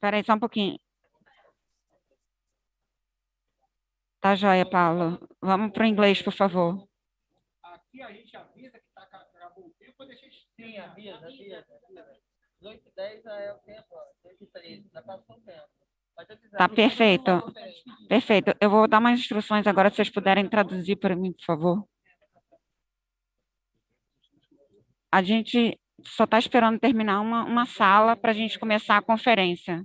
Espera aí só um pouquinho. Tá joia, Paulo. Vamos para o inglês, por favor. Aqui a gente avisa que acabou o tempo, ou deixa a gente... Sim, avisa. 18h10 é o tempo, 18h13, já passou o tempo. Tá perfeito. Perfeito. Eu vou dar umas instruções agora, se vocês puderem traduzir para mim, por favor. A gente só está esperando terminar uma sala para a gente começar a conferência.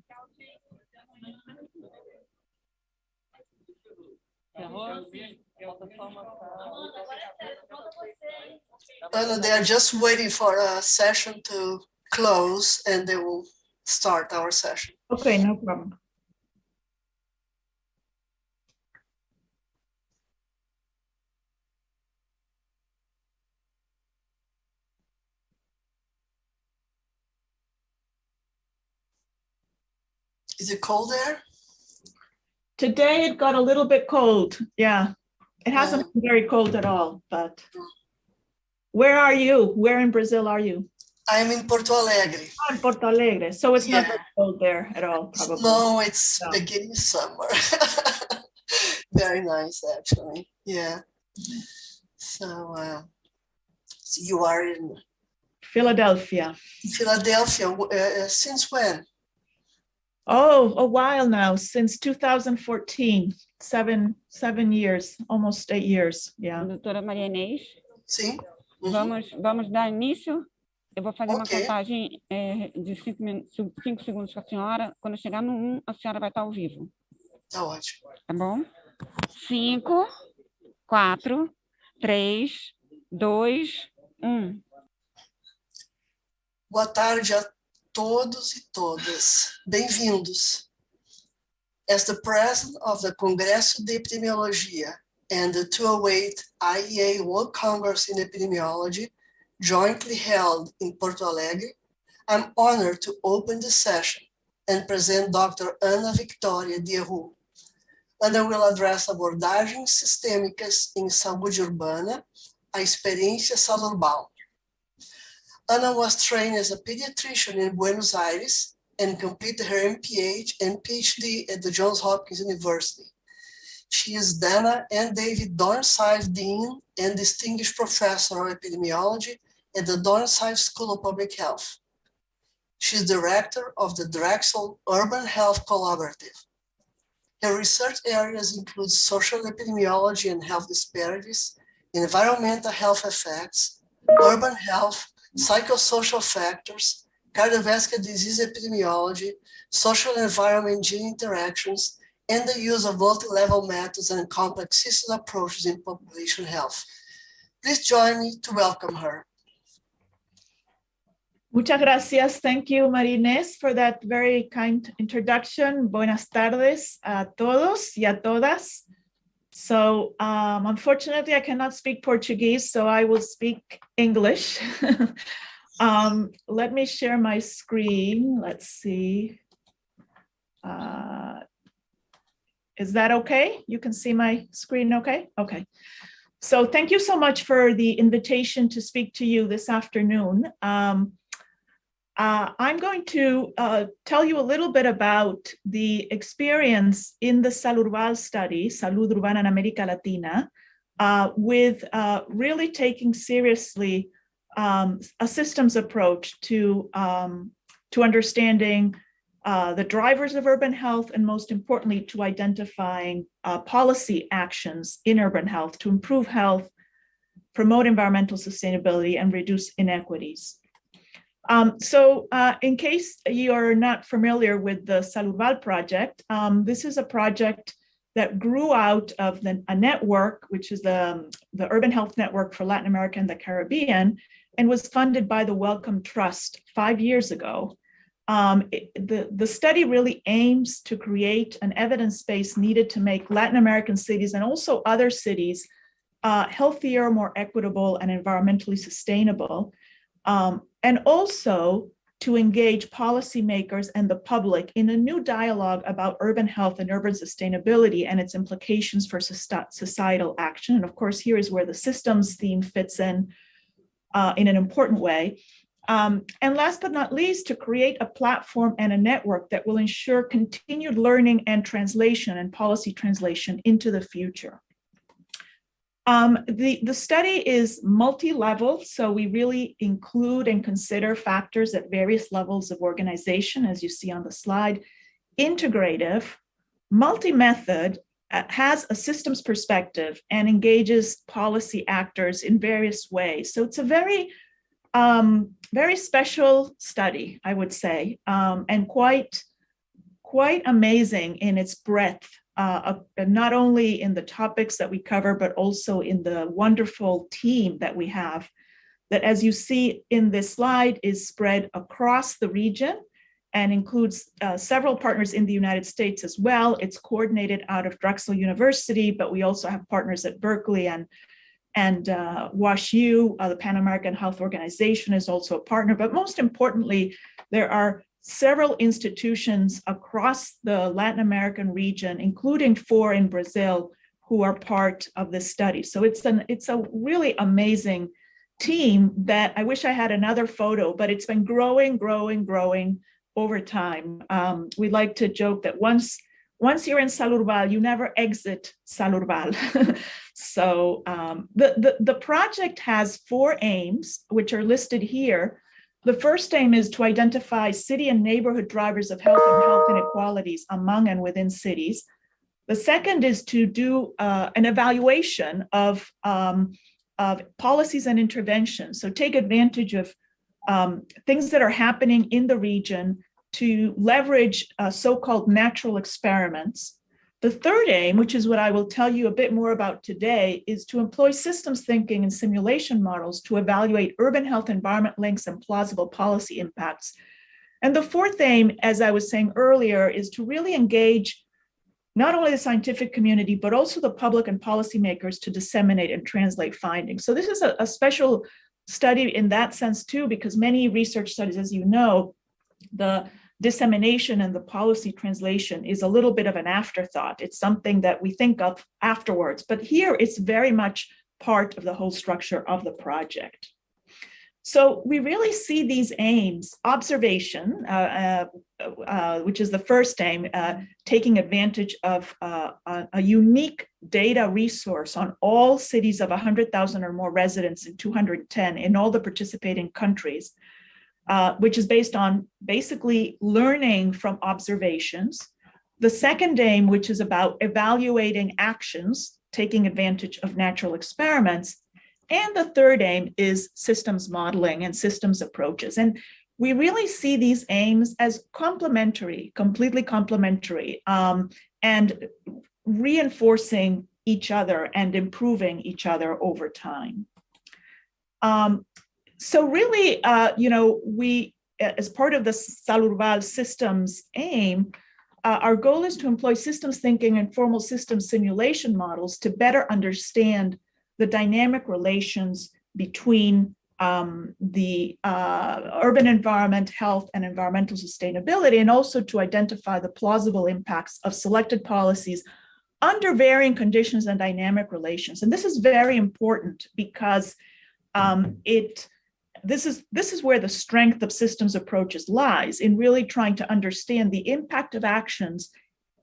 Ana, they are just waiting for a session to close and they will start our session. Okay, no problem. Is it cold there? Today it got a little bit cold. Yeah, it hasn't been very cold at all, but where are you? Where in Brazil are you? I am in Porto Alegre. Oh, in Porto Alegre. So it's not very cold there at all, probably. No, it's beginning summer. Very nice, actually. Yeah. So you are in Philadelphia. Philadelphia. Since when? Oh, a while now, since 2014, seven years, almost 8 years. Yeah. Doutora Maria Inês. Sim. Vamos dar início. Eu vou fazer uma contagem de 5 segundos para a senhora. Quando chegar no 1, a senhora vai estar ao vivo. Tá ótimo. Tá bom? 5, 4, 3, 2, 1. Boa tarde a todos e todas. Bem-vindos. As the president of the Congresso de Epidemiologia and the 208 IEA World Congress in Epidemiology, jointly held in Porto Alegre, I'm honored to open the session and present Dr. Ana Victoria Dierro. Ana will address abordagens sistêmicas em saúde urbana, a experiência Salurbal. Ana was trained as a pediatrician in Buenos Aires and completed her MPH and PhD at the Johns Hopkins University. She is Dana and David Dornsife Dean and Distinguished Professor of Epidemiology at the Dornsife School of Public Health. She is director of the Drexel Urban Health Collaborative. Her research areas include social epidemiology and health disparities, environmental health effects, urban health, psychosocial factors, cardiovascular disease epidemiology, social environment gene interactions, and the use of multi-level methods and complex system approaches in population health. Please join me to welcome her. Muchas gracias. Thank you, María Inés, for that very kind introduction. Buenas tardes a todos y a todas. So unfortunately, I cannot speak Portuguese, so I will speak English. Let me share my screen. Let's see. Is that okay? You can see my screen okay? Okay. So thank you so much for the invitation to speak to you this afternoon. I'm going to tell you a little bit about the experience in the Salurbal study, Salud Urbana en América Latina, with really taking seriously a systems approach to understanding the drivers of urban health, and most importantly, to identifying policy actions in urban health to improve health, promote environmental sustainability, and reduce inequities. So in case you are not familiar with the Salurbal project, this is a project that grew out of a network, which is the Urban Health Network for Latin America and the Caribbean, and was funded by the Wellcome Trust 5 years ago. The study really aims to create an evidence base needed to make Latin American cities and also other cities healthier, more equitable, and environmentally sustainable. And also to engage policymakers and the public in a new dialogue about urban health and urban sustainability and its implications for societal action. And of course, here is where the systems theme fits in an important way. And last but not least, to create a platform and a network that will ensure continued learning and translation and policy translation into the future. The study is multi-level, so we really include and consider factors at various levels of organization, as you see on the slide. Integrative, multi-method, has a systems perspective and engages policy actors in various ways. So it's a very, very special study, I would say, and quite amazing in its breadth, not only in the topics that we cover, but also in the wonderful team that we have, that, as you see in this slide, is spread across the region and includes several partners in the United States as well. It's coordinated out of Drexel University, but we also have partners at Berkeley and WashU. The Pan American Health Organization is also a partner, but most importantly, there are several institutions across the Latin American region, including 4 in Brazil, who are part of this study. So it's a really amazing team that I wish I had another photo, but it's been growing over time. We like to joke that once you're in Salurval, you never exit Salurval. So the project has 4 aims, which are listed here. The first aim is to identify city and neighborhood drivers of health and health inequalities among and within cities. The second is to do an evaluation of policies and interventions. So take advantage of things that are happening in the region to leverage so-called natural experiments. The third aim, which is what I will tell you a bit more about today, is to employ systems thinking and simulation models to evaluate urban health environment links and plausible policy impacts. And the fourth aim, as I was saying earlier, is to really engage not only the scientific community, but also the public and policymakers to disseminate and translate findings. So this is a special study in that sense too, because many research studies, as you know, the dissemination and the policy translation is a little bit of an afterthought. It's something that we think of afterwards, but here it's very much part of the whole structure of the project. So we really see these aims: observation, which is the first aim, taking advantage of a unique data resource on all cities of 100,000 or more residents in 210 in all the participating countries, which is based on basically learning from observations. The second aim, which is about evaluating actions, taking advantage of natural experiments. And the third aim is systems modeling and systems approaches. And we really see these aims as complementary, completely complementary, and reinforcing each other and improving each other over time. So really, we, as part of the Salurval systems aim, our goal is to employ systems thinking and formal systems simulation models to better understand the dynamic relations between the urban environment, health, and environmental sustainability, and also to identify the plausible impacts of selected policies under varying conditions and dynamic relations. And this is very important because this is where the strength of systems approaches lies, in really trying to understand the impact of actions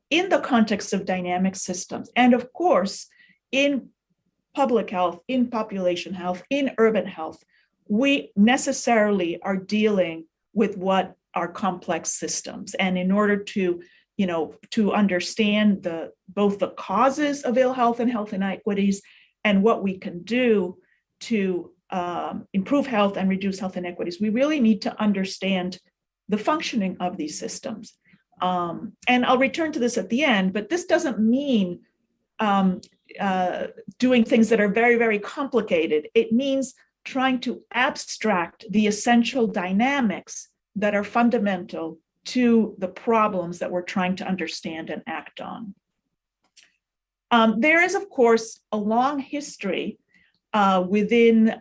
in the context of dynamic systems. And of course, in public health, in population health, in urban health, we necessarily are dealing with what are complex systems. And in order to understand both the causes of ill health and health inequities and what we can do to improve health and reduce health inequities, we really need to understand the functioning of these systems. And I'll return to this at the end, but this doesn't mean doing things that are very, very complicated. It means trying to abstract the essential dynamics that are fundamental to the problems that we're trying to understand and act on. There is, of course, a long history within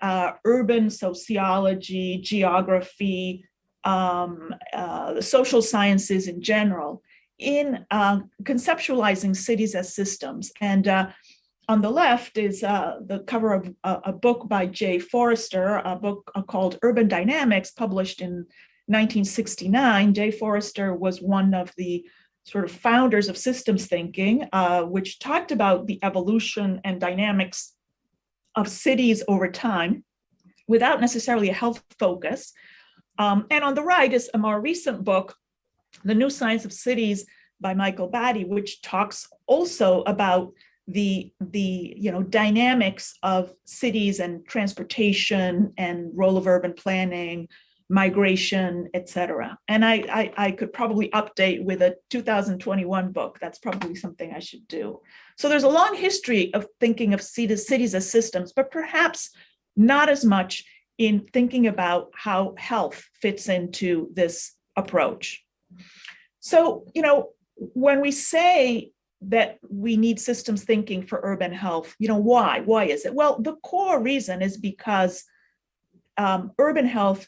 urban sociology, geography, the social sciences in general, in conceptualizing cities as systems. And on the left is the cover of a book by Jay Forrester, a book called Urban Dynamics, published in 1969. Jay Forrester was one of the sort of founders of systems thinking, which talked about the evolution and dynamics of cities over time without necessarily a health focus. And on the right is a more recent book, The New Science of Cities by Michael Batty, which talks also about the dynamics of cities and transportation and role of urban planning, migration, et cetera. And I could probably update with a 2021 book. That's probably something I should do. So there's a long history of thinking of cities as systems, but perhaps not as much in thinking about how health fits into this approach. So, when we say that we need systems thinking for urban health, why? Why is it? Well, the core reason is because urban health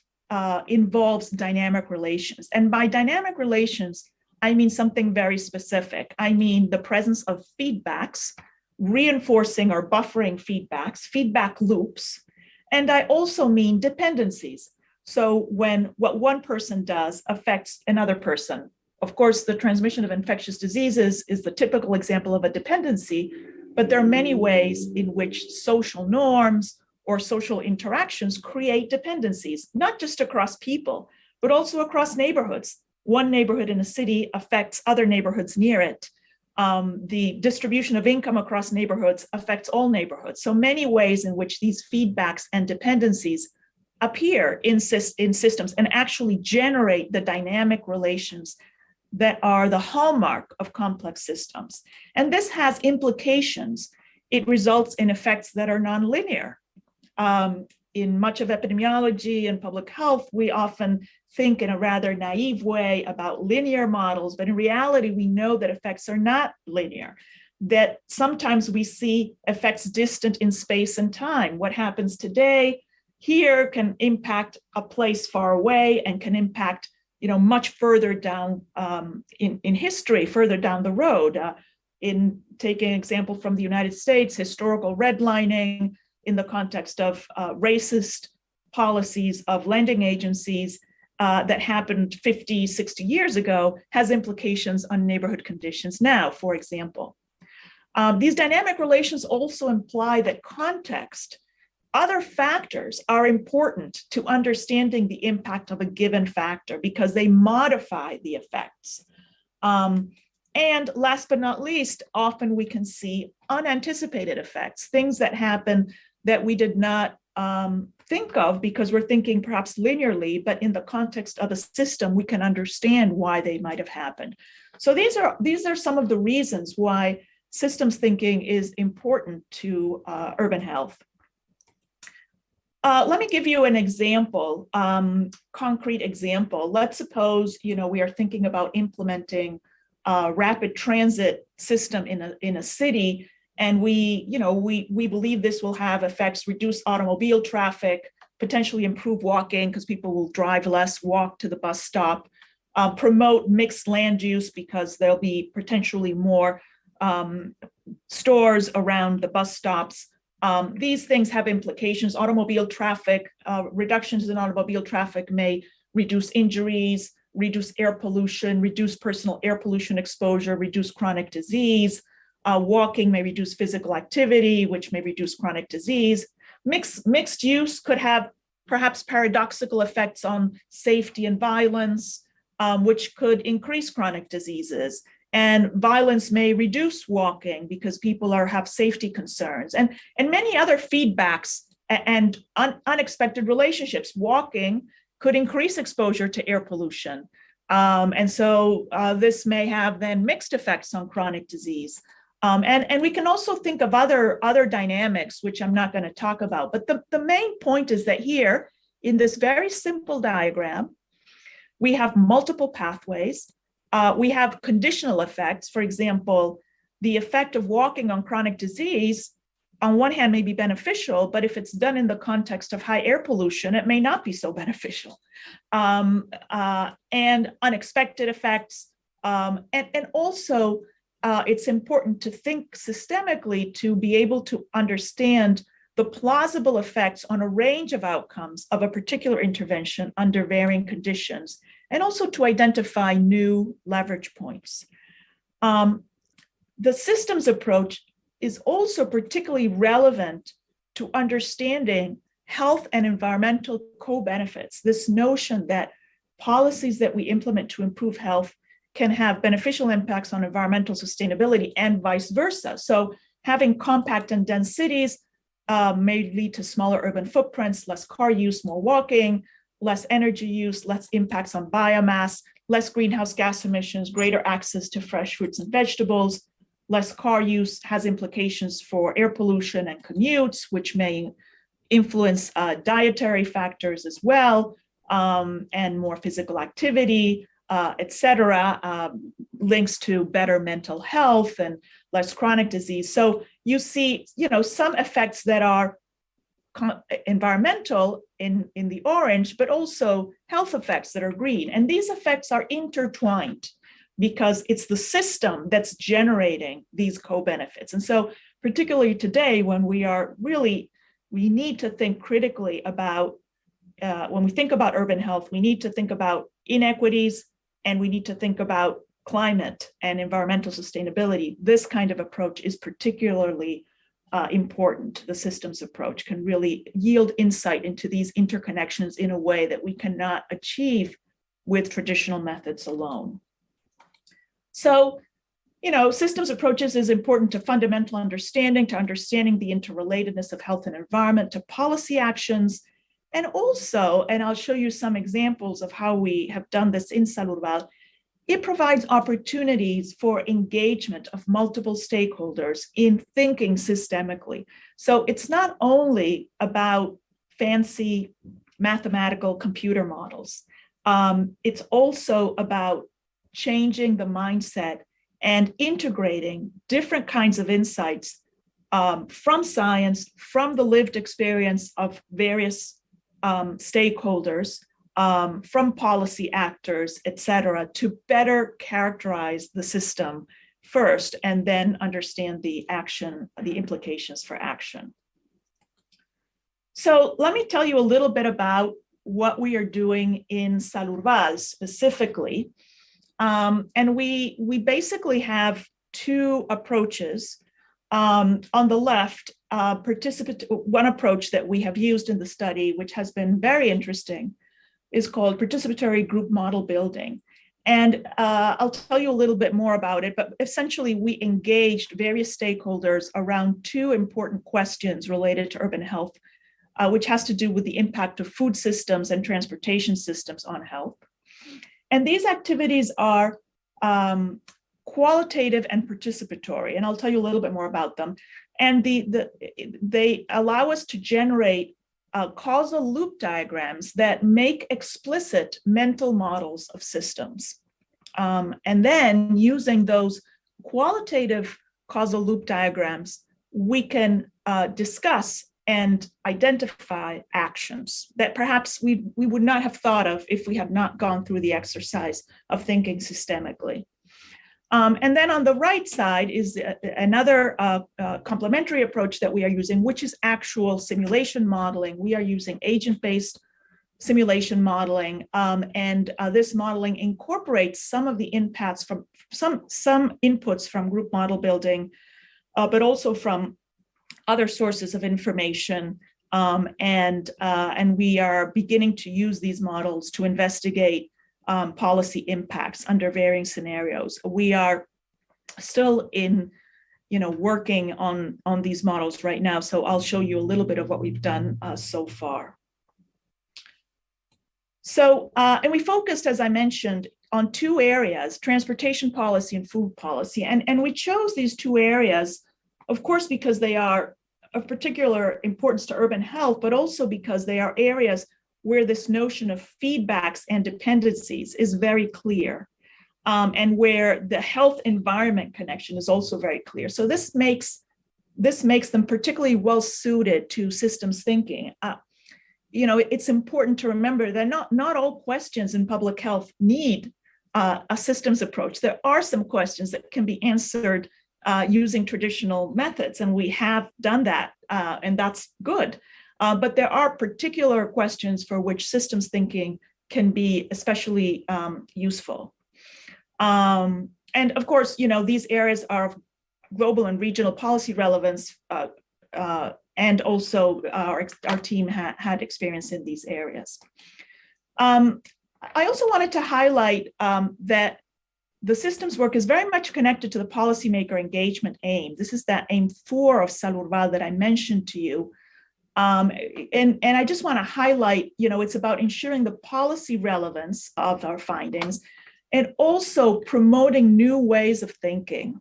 involves dynamic relations. And by dynamic relations, I mean something very specific. I mean the presence of feedbacks, reinforcing or buffering feedbacks, feedback loops. And I also mean dependencies. So when what one person does affects another person. Of course, the transmission of infectious diseases is the typical example of a dependency, but there are many ways in which social norms or social interactions create dependencies, not just across people, but also across neighborhoods. One neighborhood in a city affects other neighborhoods near it. The distribution of income across neighborhoods affects all neighborhoods. So many ways in which these feedbacks and dependencies appear in systems and actually generate the dynamic relations that are the hallmark of complex systems. And this has implications. It results in effects that are nonlinear. In much of epidemiology and public health, we often think in a rather naive way about linear models, but in reality, we know that effects are not linear, that sometimes we see effects distant in space and time. What happens today here can impact a place far away and can impact much further down in history, further down the road. In taking an example from the United States, historical redlining in the context of racist policies of lending agencies that happened 50, 60 years ago has implications on neighborhood conditions now, for example. These dynamic relations also imply that context, other factors are important to understanding the impact of a given factor because they modify the effects. And last but not least, often we can see unanticipated effects, things that happen that we did not think of because we're thinking perhaps linearly, but in the context of a system, we can understand why they might have happened. So these are some of the reasons why systems thinking is important to urban health. Let me give you an example, concrete example. Let's suppose we are thinking about implementing a rapid transit system in a city, and we believe this will have effects, reduce automobile traffic, potentially improve walking because people will drive less, walk to the bus stop, promote mixed land use because there'll be potentially more stores around the bus stops. These things have implications. Automobile traffic, reductions in automobile traffic may reduce injuries, reduce air pollution, reduce personal air pollution exposure, reduce chronic disease. Walking may reduce physical activity, which may reduce chronic disease. Mixed use could have perhaps paradoxical effects on safety and violence, which could increase chronic diseases. And violence may reduce walking because people have safety concerns and many other feedbacks and unexpected relationships. Walking could increase exposure to air pollution. And so this may have then mixed effects on chronic disease. And we can also think of other dynamics, which I'm not going to talk about. But the main point is that here in this very simple diagram, we have multiple pathways. We have conditional effects. For example, the effect of walking on chronic disease, on one hand, may be beneficial, but if it's done in the context of high air pollution, it may not be so beneficial. And unexpected effects. And also, it's important to think systemically to be able to understand the plausible effects on a range of outcomes of a particular intervention under varying conditions, and also to identify new leverage points. The systems approach is also particularly relevant to understanding health and environmental co-benefits, this notion that policies that we implement to improve health can have beneficial impacts on environmental sustainability and vice versa. So having compact and dense cities may lead to smaller urban footprints, less car use, more walking, less energy use, less impacts on biomass, less greenhouse gas emissions, greater access to fresh fruits and vegetables. Less car use has implications for air pollution and commutes, which may influence dietary factors as well, and more physical activity, et cetera, links to better mental health and less chronic disease. So you see, some effects that are environmental in the orange, but also health effects that are green. And these effects are intertwined because it's the system that's generating these co-benefits. And so particularly today, when we need to think critically about, when we think about urban health, we need to think about inequities, and we need to think about climate and environmental sustainability. This kind of approach is particularly important. The systems approach can really yield insight into these interconnections in a way that we cannot achieve with traditional methods alone. So, systems approaches is important to fundamental understanding, to understanding the interrelatedness of health and environment, to policy actions, and also, and I'll show you some examples of how we have done this in Salud Rural, it provides opportunities for engagement of multiple stakeholders in thinking systemically. So it's not only about fancy mathematical computer models. It's also about changing the mindset and integrating different kinds of insights from science, from the lived experience of various stakeholders, from policy actors, et cetera, to better characterize the system first, and then understand the implications for action. So let me tell you a little bit about what we are doing in Salud Rural specifically. And we basically have two approaches. On the left, one approach that we have used in the study, which has been very interesting, is called participatory group model building. And I'll tell you a little bit more about it, but essentially we engaged various stakeholders around two important questions related to urban health, which has to do with the impact of food systems and transportation systems on health. And these activities are qualitative and participatory, and I'll tell you a little bit more about them. And they allow us to generate causal loop diagrams that make explicit mental models of systems. And then using those qualitative causal loop diagrams, we can discuss and identify actions that perhaps we would not have thought of if we had not gone through the exercise of thinking systemically. And then on the right side is another complementary approach that we are using, which is actual simulation modeling. We are using agent-based simulation modeling, and this modeling incorporates some of the impacts from some inputs from group model building, but also from other sources of information. And we are beginning to use these models to investigate policy impacts under varying scenarios. We are still working on these models right now. So I'll show you a little bit of what we've done so far. So, and we focused, as I mentioned, on two areas, transportation policy and food policy. And we chose these two areas, of course, because they are of particular importance to urban health, but also because they are areas where this notion of feedbacks and dependencies is very clear, and where the health environment connection is also very clear. So this makes them particularly well suited to systems thinking. It's important to remember that not all questions in public health need a systems approach. There are some questions that can be answered using traditional methods, and we have done that, and that's good. But there are particular questions for which systems thinking can be especially useful. And of course, these areas are of global and regional policy relevance, and also our team had experience in these areas. I also wanted to highlight that the systems work is very much connected to the policymaker engagement aim. This is that aim 4 of Salurval that I mentioned to you. And I just want to highlight, it's about ensuring the policy relevance of our findings and also promoting new ways of thinking,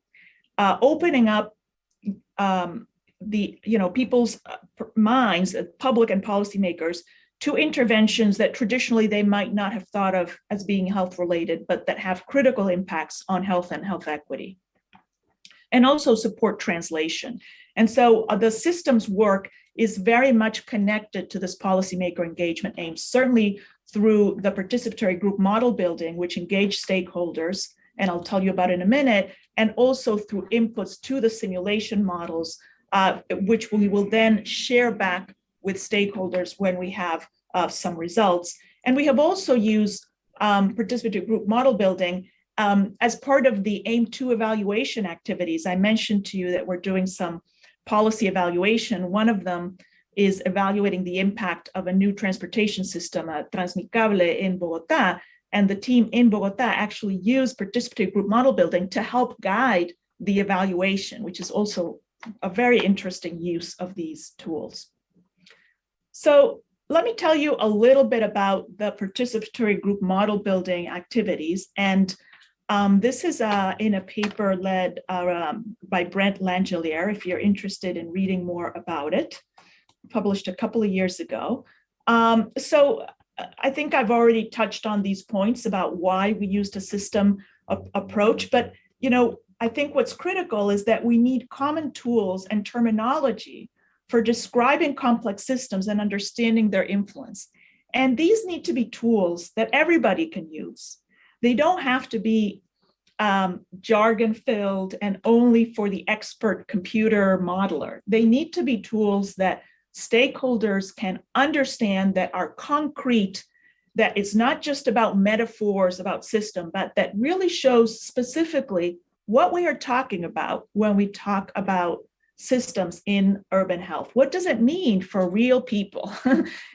opening up people's minds, public and policymakers, to interventions that traditionally they might not have thought of as being health related, but that have critical impacts on health and health equity, and also support translation. And so the systems work is very much connected to this policymaker engagement aim, certainly through the participatory group model building, which engage stakeholders, and I'll tell you about in a minute, and also through inputs to the simulation models, which we will then share back with stakeholders when we have some results. And we have also used participatory group model building as part of the AIM2 evaluation activities. I mentioned to you that we're doing some policy evaluation. One of them is evaluating the impact of a new transportation system, Transmicable in Bogotá. And the team in Bogotá actually used participatory group model building to help guide the evaluation, which is also a very interesting use of these tools. So let me tell you a little bit about the participatory group model building activities. And this is in a paper led by Brent Langelier, if you're interested in reading more about it, published a couple of years ago. So I think I've already touched on these points about why we used a system approach, but I think what's critical is that we need common tools and terminology for describing complex systems and understanding their influence. And these need to be tools that everybody can use. They don't have to be jargon-filled and only for the expert computer modeler. They need to be tools that stakeholders can understand, that are concrete, that it's not just about metaphors about system, but that really shows specifically what we are talking about when we talk about systems in urban health. What does it mean for real people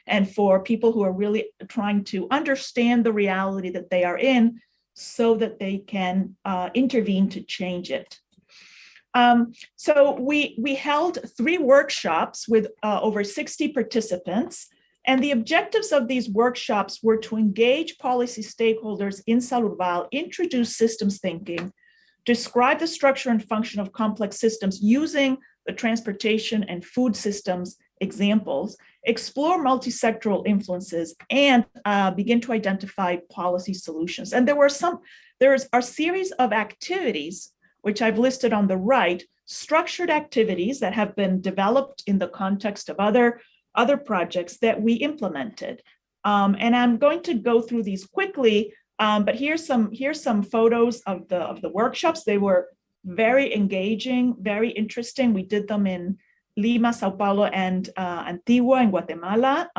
and for people who are really trying to understand the reality that they are in so that they can intervene to change it? So we held 3 workshops with over 60 participants. And the objectives of these workshops were to engage policy stakeholders in Salurval, introduce systems thinking, describe the structure and function of complex systems using the transportation and food systems examples, explore multi-sectoral influences, and begin to identify policy solutions. And there's a series of activities, which I've listed on the right, structured activities that have been developed in the context of other projects that we implemented. And I'm going to go through these quickly, but here's some photos of the workshops. They were very engaging, very interesting. We did them in Lima, Sao Paulo, and Antigua in Guatemala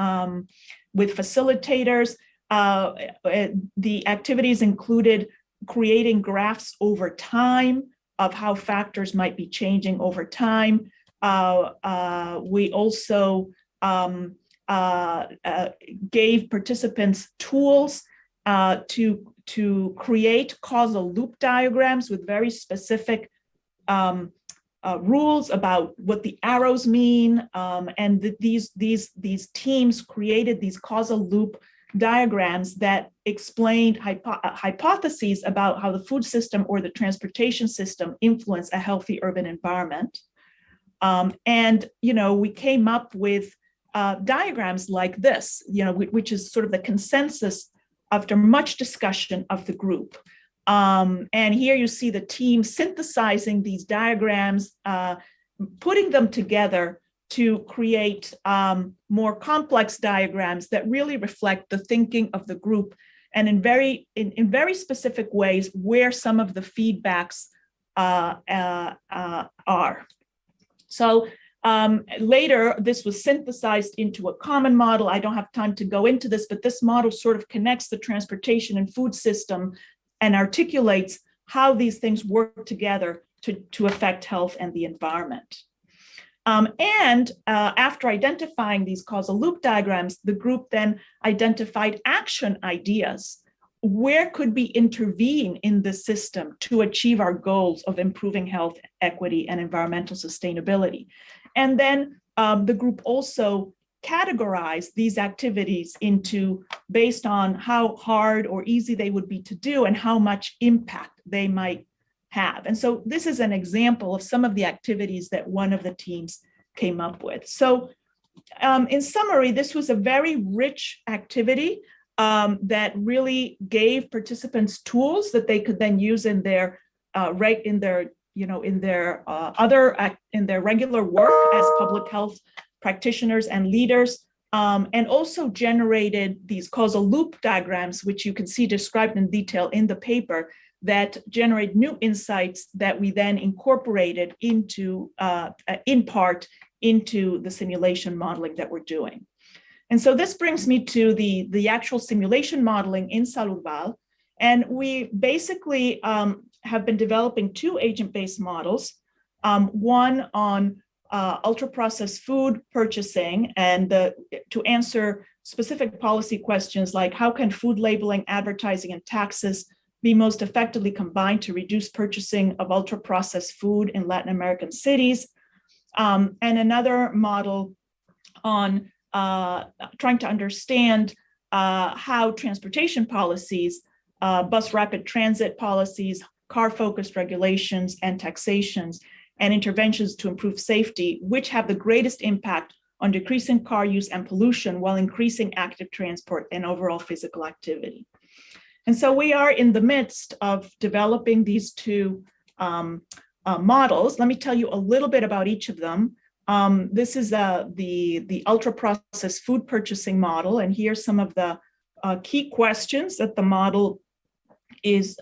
with facilitators. The activities included creating graphs over time of how factors might be changing over time. We also gave participants tools to create causal loop diagrams with very specific rules about what the arrows mean, and these teams created these causal loop diagrams that explained hypotheses about how the food system or the transportation system influence a healthy urban environment. And we came up with diagrams like this, which is sort of the consensus after much discussion of the group. And here you see the team synthesizing these diagrams, putting them together to create more complex diagrams that really reflect the thinking of the group and in very specific ways where some of the feedbacks are. So later, this was synthesized into a common model. I don't have time to go into this, but this model sort of connects the transportation and food system and articulates how these things work together to affect health and the environment. After identifying these causal loop diagrams, the group then identified action ideas. Where could we intervene in the system to achieve our goals of improving health, equity, and environmental sustainability? And then the group also categorized these activities based on how hard or easy they would be to do and how much impact they might have. And so this is an example of some of the activities that one of the teams came up with. So in summary, this was a very rich activity that really gave participants tools that they could then use in their regular work as public health practitioners and leaders, and also generated these causal loop diagrams, which you can see described in detail in the paper, that generate new insights that we then incorporated into, in part, into the simulation modeling that we're doing. And so this brings me to the actual simulation modeling in Salurval. And we basically have been developing two agent-based models, one on ultra-processed food purchasing and to answer specific policy questions like how can food labeling, advertising, and taxes be most effectively combined to reduce purchasing of ultra-processed food in Latin American cities, and another model on trying to understand how transportation policies, bus rapid transit policies, car-focused regulations and taxations, and interventions to improve safety, which have the greatest impact on decreasing car use and pollution while increasing active transport and overall physical activity. And so we are in the midst of developing these two models. Let me tell you a little bit about each of them. This is the ultra-processed food purchasing model, and here's some of the key questions that the model is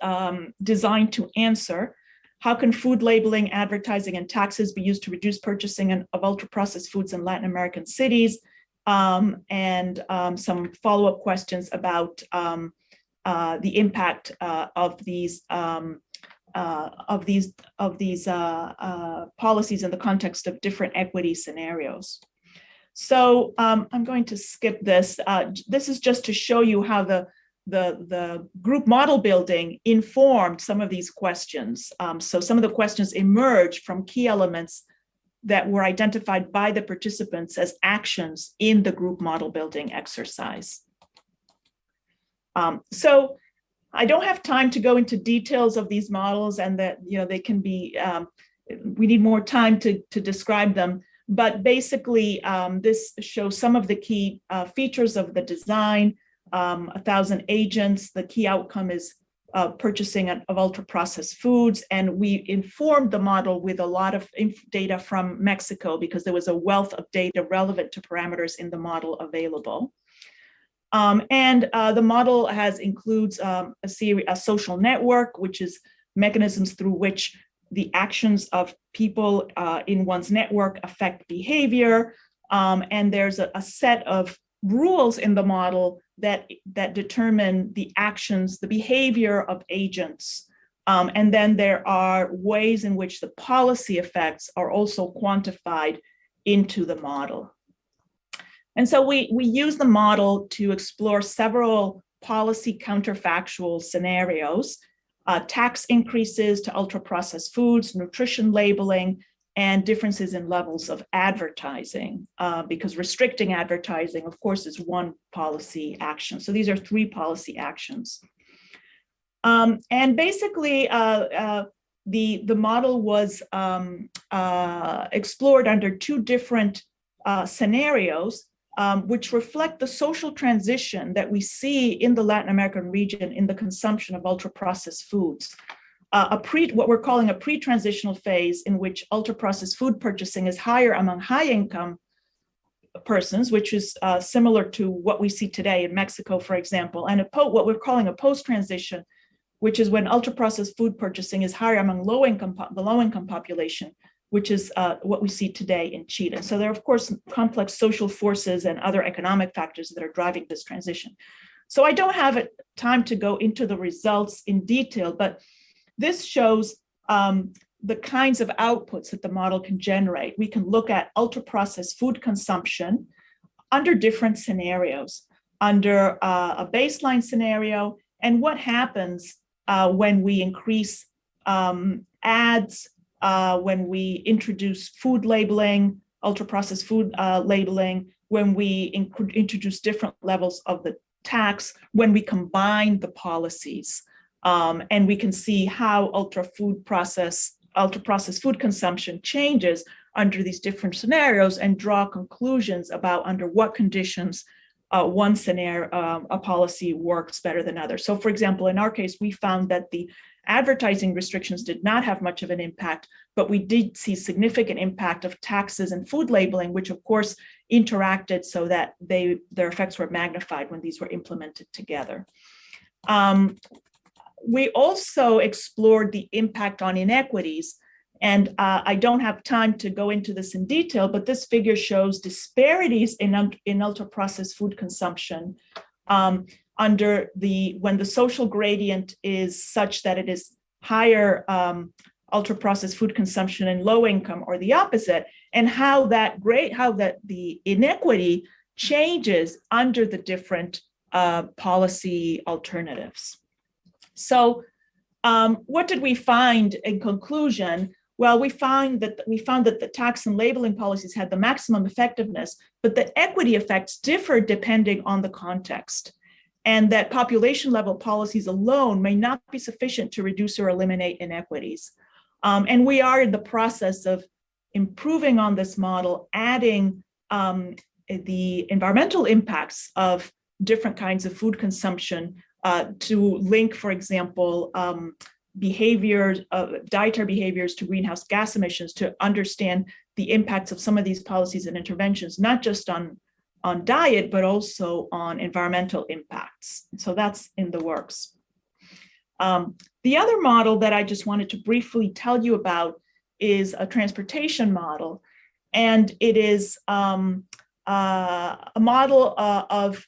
designed to answer. How can food labeling, advertising, and taxes be used to reduce purchasing of ultra-processed foods in Latin American cities? And some follow-up questions about the impact of these policies in the context of different equity scenarios. So I'm going to skip this. This is just to show you how the group model building informed some of these questions. So some of the questions emerged from key elements that were identified by the participants as actions in the group model building exercise. So I don't have time to go into details of these models, and that they can be, we need more time to describe them. But basically, this shows some of the key features of the design, 1,000 agents. The key outcome is purchasing of ultra-processed foods. And we informed the model with a lot of data from Mexico because there was a wealth of data relevant to parameters in the model available. The model includes a social network, which is mechanisms through which the actions of people in one's network affect behavior. And there's a set of rules in the model that determine the actions, the behavior of agents. And then there are ways in which the policy effects are also quantified into the model. And so we use the model to explore several policy counterfactual scenarios, tax increases to ultra-processed foods, nutrition labeling, and differences in levels of advertising, because restricting advertising, of course, is one policy action. So these are three policy actions. And basically, the model was explored under two different scenarios, which reflect the social transition that we see in the Latin American region in the consumption of ultra-processed foods. What we're calling a pre-transitional phase in which ultra-processed food purchasing is higher among high-income persons, which is similar to what we see today in Mexico, for example, and what we're calling a post-transition, which is when ultra-processed food purchasing is higher among the low-income population, which is what we see today in Chile. So there are, of course, complex social forces and other economic factors that are driving this transition. So I don't have time to go into the results in detail, but this shows the kinds of outputs that the model can generate. We can look at ultra-processed food consumption under different scenarios, under a baseline scenario, and what happens when we increase ads, when we introduce food labeling, ultra-processed food labeling, when we introduce different levels of the tax, when we combine the policies. And we can see how ultra-processed food consumption changes under these different scenarios and draw conclusions about under what conditions one scenario, a policy works better than others. So for example, in our case, we found that the advertising restrictions did not have much of an impact, but we did see significant impact of taxes and food labeling, which of course interacted so that their effects were magnified when these were implemented together. We also explored the impact on inequities. And I don't have time to go into this in detail, but this figure shows disparities in ultra-processed food consumption when the social gradient is such that it is higher ultra-processed food consumption in low income or the opposite, and how the inequity changes under the different policy alternatives. So what did we find in conclusion? Well, we found that the tax and labeling policies had the maximum effectiveness, but the equity effects differ depending on the context, and that population level policies alone may not be sufficient to reduce or eliminate inequities. And we are in the process of improving on this model, adding the environmental impacts of different kinds of food consumption to link, for example, dietary behaviors to greenhouse gas emissions, to understand the impacts of some of these policies and interventions, not just on diet, but also on environmental impacts. So that's in the works. The other model that I just wanted to briefly tell you about is a transportation model. And it is a model of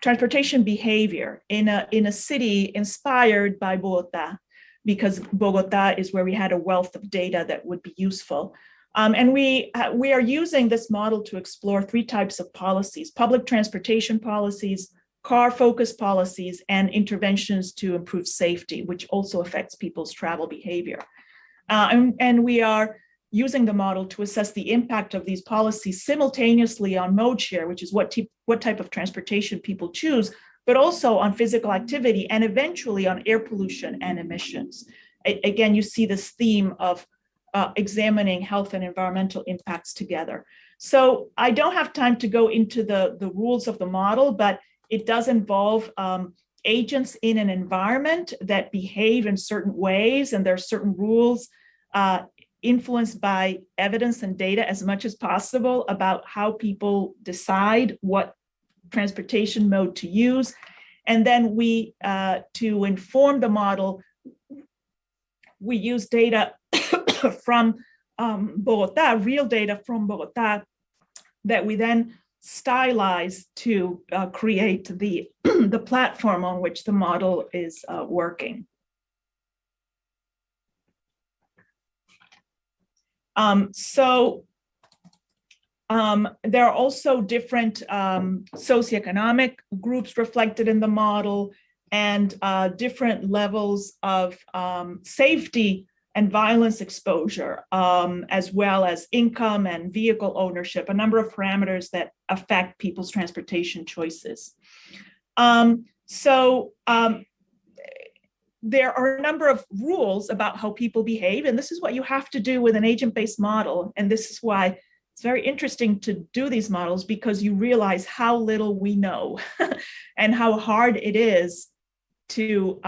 transportation behavior in a city inspired by Bogota, because Bogota is where we had a wealth of data that would be useful. And we are using this model to explore three types of policies: public transportation policies, car-focused policies, and interventions to improve safety, which also affects people's travel behavior. And we are using the model to assess the impact of these policies simultaneously on mode share, which is what type of transportation people choose, but also on physical activity and eventually on air pollution and emissions. Again, you see this theme of examining health and environmental impacts together. So I don't have time to go into the rules of the model, but it does involve agents in an environment that behave in certain ways, and there are certain rules influenced by evidence and data as much as possible about how people decide what transportation mode to use. And then we, to inform the model, we use data from Bogota, real data from Bogota, that we then stylize to create the, the platform on which the model is working. There are also different socioeconomic groups reflected in the model, and different levels of safety and violence exposure, as well as income and vehicle ownership, a number of parameters that affect people's transportation choices. There are a number of rules about how people behave, and this is what you have to do with an agent-based model. And this is why it's very interesting to do these models, because you realize how little we know and how hard it is to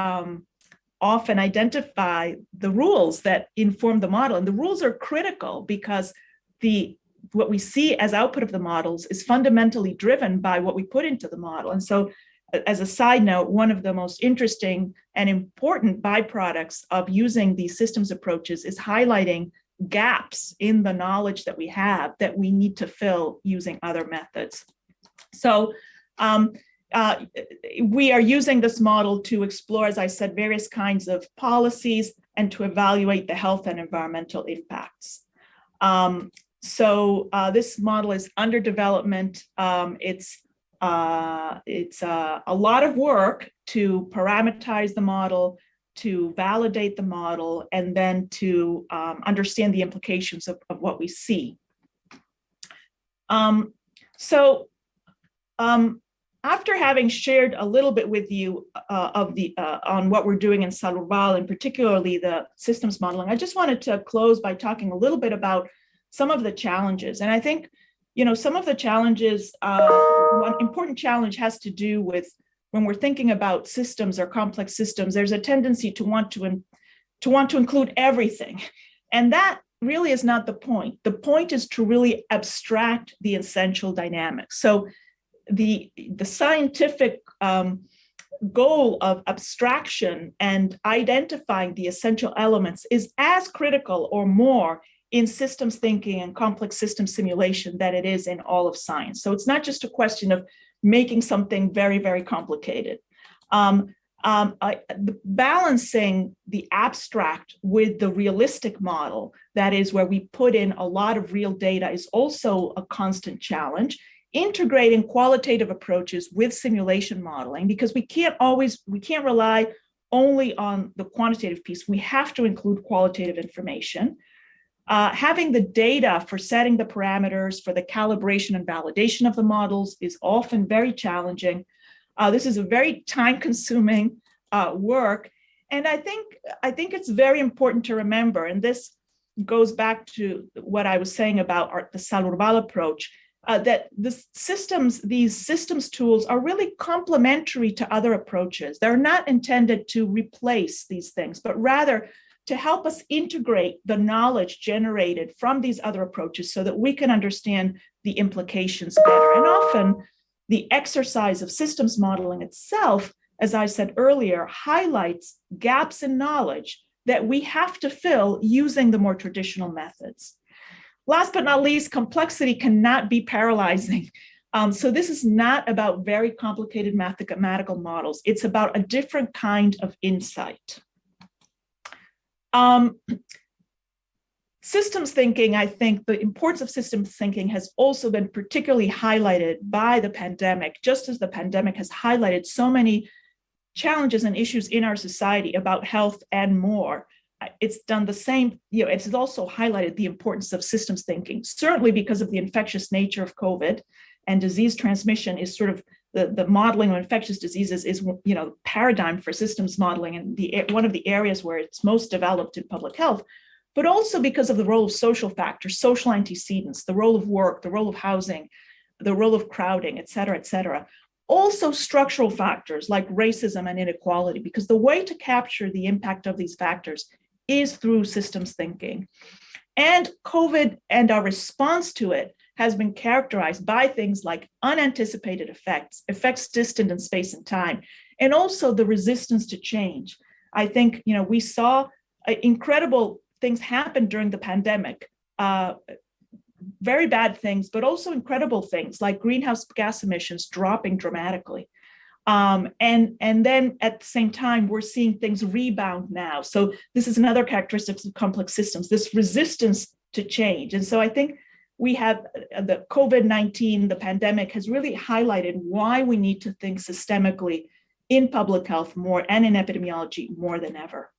often identify the rules that inform the model. And the rules are critical because the what we see as output of the models is fundamentally driven by what we put into the model. And so as a side note, one of the most interesting and important byproducts of using these systems approaches is highlighting gaps in the knowledge that we have that we need to fill using other methods. So we are using this model to explore, as I said, various kinds of policies and to evaluate the health and environmental impacts. This model is under development. It's a lot of work to parameterize the model, to validate the model, and then to understand the implications of what we see. After having shared a little bit with you on what we're doing in Salud Rural, and particularly the systems modeling, I just wanted to close by talking a little bit about some of the challenges. And I think, some of the challenges, one important challenge has to do with when we're thinking about systems or complex systems, there's a tendency to want to include everything. And that really is not the point. The point is to really abstract the essential dynamics. So the scientific goal of abstraction and identifying the essential elements is as critical or more in systems thinking and complex system simulation than it is in all of science. So it's not just a question of making something very, very complicated. Balancing the abstract with the realistic model, that is where we put in a lot of real data, is also a constant challenge. Integrating qualitative approaches with simulation modeling, because we can't rely only on the quantitative piece. We have to include qualitative information. Having the data for setting the parameters for the calibration and validation of the models is often very challenging. This is a very time-consuming work. And I think it's very important to remember, and this goes back to what I was saying about the Salud Rural approach, that these systems tools are really complementary to other approaches. They're not intended to replace these things, but rather to help us integrate the knowledge generated from these other approaches so that we can understand the implications better. And often the exercise of systems modeling itself, as I said earlier, highlights gaps in knowledge that we have to fill using the more traditional methods. Last but not least, complexity cannot be paralyzing. So this is not about very complicated mathematical models. It's about a different kind of insight. Systems thinking, I think the importance of systems thinking has also been particularly highlighted by the pandemic, just as the pandemic has highlighted so many challenges and issues in our society about health and more. It's done the same, it's also highlighted the importance of systems thinking, certainly because of the infectious nature of COVID, and disease transmission is sort of the modeling of infectious diseases is paradigm for systems modeling, and one of the areas where it's most developed in public health, but also because of the role of social factors, social antecedents, the role of work, the role of housing, the role of crowding, et cetera, et cetera. Also structural factors like racism and inequality, because the way to capture the impact of these factors is through systems thinking. And COVID and our response to it has been characterized by things like unanticipated effects, effects distant in space and time, and also the resistance to change. I think, we saw incredible things happen during the pandemic, very bad things, but also incredible things like greenhouse gas emissions dropping dramatically. And then at the same time, we're seeing things rebound now. So this is another characteristic of complex systems, this resistance to change. And so I think we have the COVID-19, the pandemic has really highlighted why we need to think systemically in public health more and in epidemiology more than ever.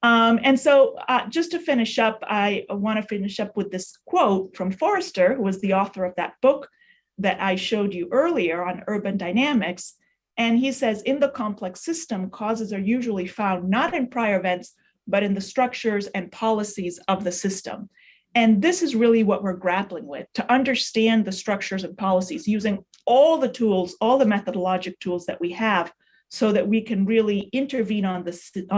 And so just to finish up, I want to finish up with this quote from Forrester, who was the author of that book that I showed you earlier on urban dynamics. And he says, in the complex system, causes are usually found not in prior events, but in the structures and policies of the system. And this is really what we're grappling with, to understand the structures and policies using all the tools, all the methodologic tools that we have, so that we can really intervene on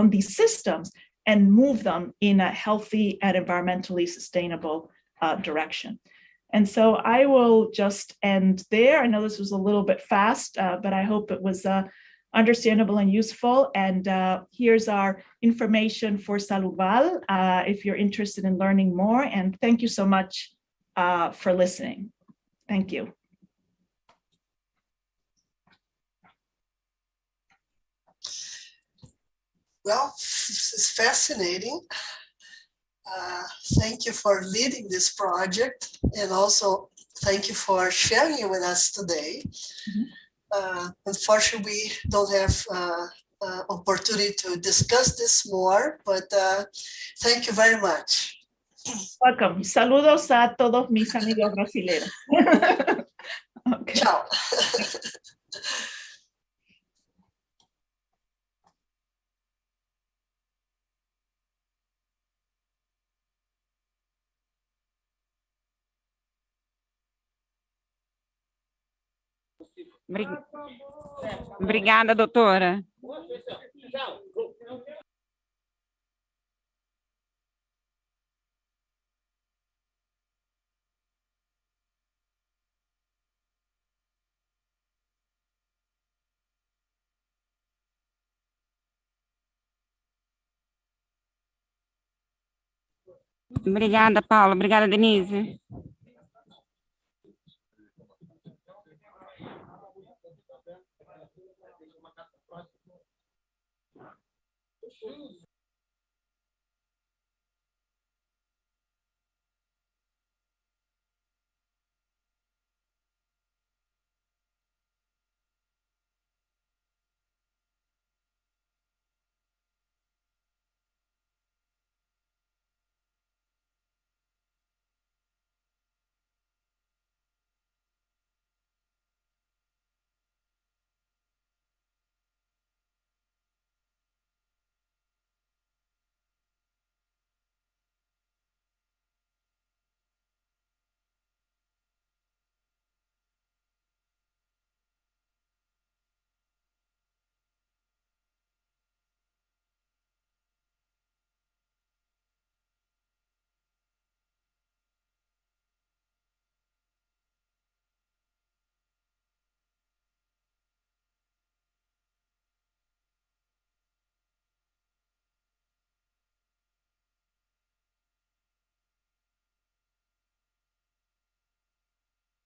these systems and move them in a healthy and environmentally sustainable direction. And so I will just end there. I know this was a little bit fast, but I hope it was understandable and useful. And here's our information for Salurval if you're interested in learning more. And thank you so much for listening. Thank you. Well, this is fascinating. Thank you for leading this project, and also thank you for sharing it with us today. Unfortunately, we don't have opportunity to discuss this more, but thank you very much. Welcome. Saludos a todos mis amigos brasileños. Okay. Ciao. Obrigada, doutora. Obrigada, Paula. Obrigada, Denise.